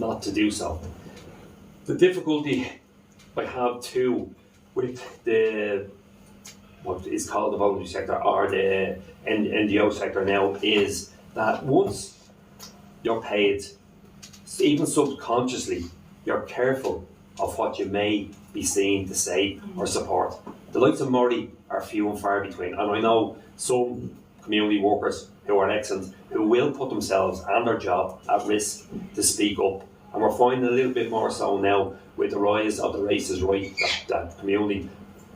not to do so. The difficulty I have too with what is called the voluntary sector or the NGO sector now is that once you're paid, even subconsciously, you're careful of what you may be seen to say or support. The likes of Murray are few and far between, and I know some community workers who are excellent, who will put themselves and their job at risk to speak up. And we're finding a little bit more so now with the rise of the races right that community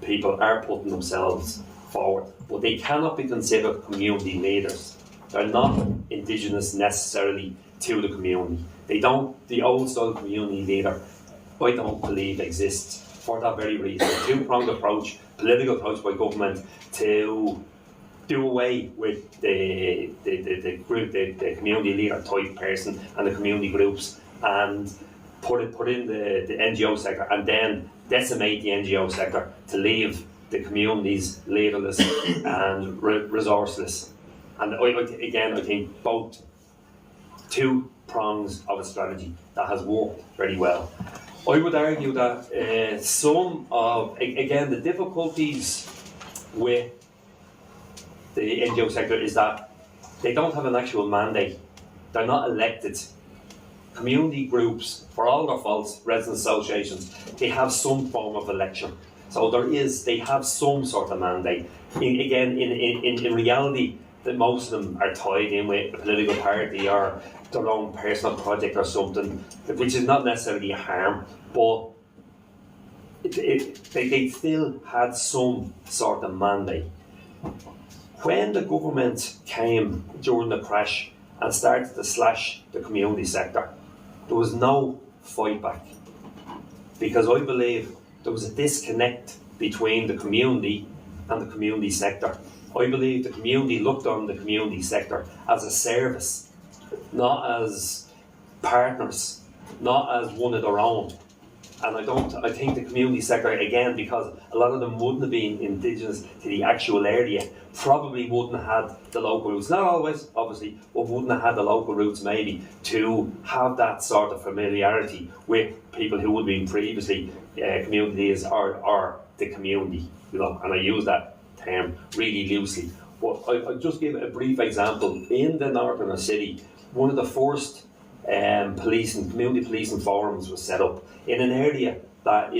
people are putting themselves forward. But they cannot be considered community leaders. They're not indigenous necessarily to the community. They don't, the old style community leader, I don't believe exists for that very reason. A two-pronged approach, political approach by government to do away with the group, the community leader type person and the community groups, and put in the NGO sector, and then decimate the NGO sector to leave the communities leaderless and resourceless. And I think both two prongs of a strategy that has worked very well. I would argue that some of, again, the difficulties with the NGO sector is that they don't have an actual mandate. They're not elected. Community groups, for all their faults, resident associations, they have some form of election. So they have some sort of mandate. In reality, that most of them are tied in with a political party or their own personal project or something, which is not necessarily a harm, but they still had some sort of mandate. When the government came during the crash and started to slash the community sector, there was no fight back, because I believe there was a disconnect between the community and the community sector. I believe the community looked on the community sector as a service, not as partners, not as one of their own. And I think the community sector, again, because a lot of them wouldn't have been indigenous to the actual area, probably wouldn't have had the local roots, not always, obviously, but wouldn't have had the local roots maybe to have that sort of familiarity with people who would have been previously communities or the community, you know, and I use that term really loosely. But I'll just give a brief example. In the northern of city, one of the first community policing forums was set up in an area that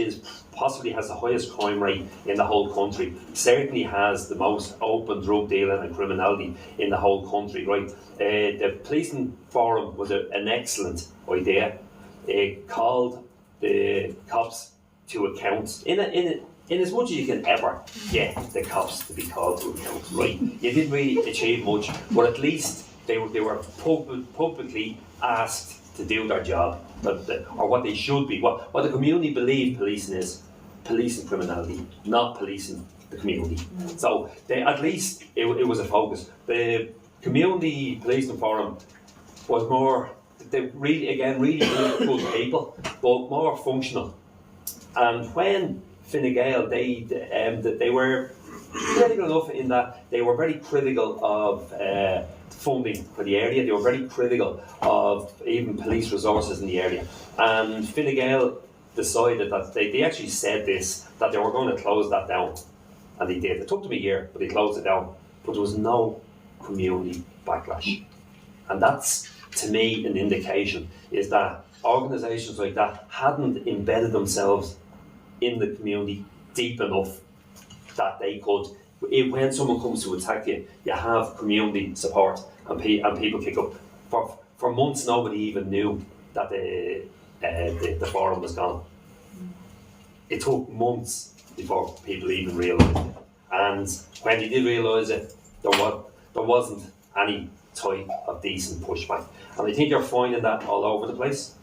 possibly has the highest crime rate in the whole country. Certainly has the most open drug dealing and criminality in the whole country. Right? The policing forum was an excellent idea. It called the cops to account in as much as you can ever get the cops to be called to account. Right? You didn't really achieve much, but at least they were publicly asked to do their job, or what they should be. What the community believe policing is policing criminality, not policing the community. So at least it was a focus. The community policing forum was more, they really good people, but more functional. And when Fine Gael, they were critical enough in that they were very critical of funding for the area. They were very critical of even police resources in the area. And Fine Gael decided that they actually said this, that they were going to close that down. And they did. It took them a year, but they closed it down. But there was no community backlash. And that's, to me, an indication is that organisations like that hadn't embedded themselves in the community deep enough that they could, when someone comes to attack you, you have community support and people kick up. For months, nobody even knew that the forum was gone. It took months before people even realised it. And when they did realise it, there wasn't any type of decent pushback. And I think you're finding that all over the place.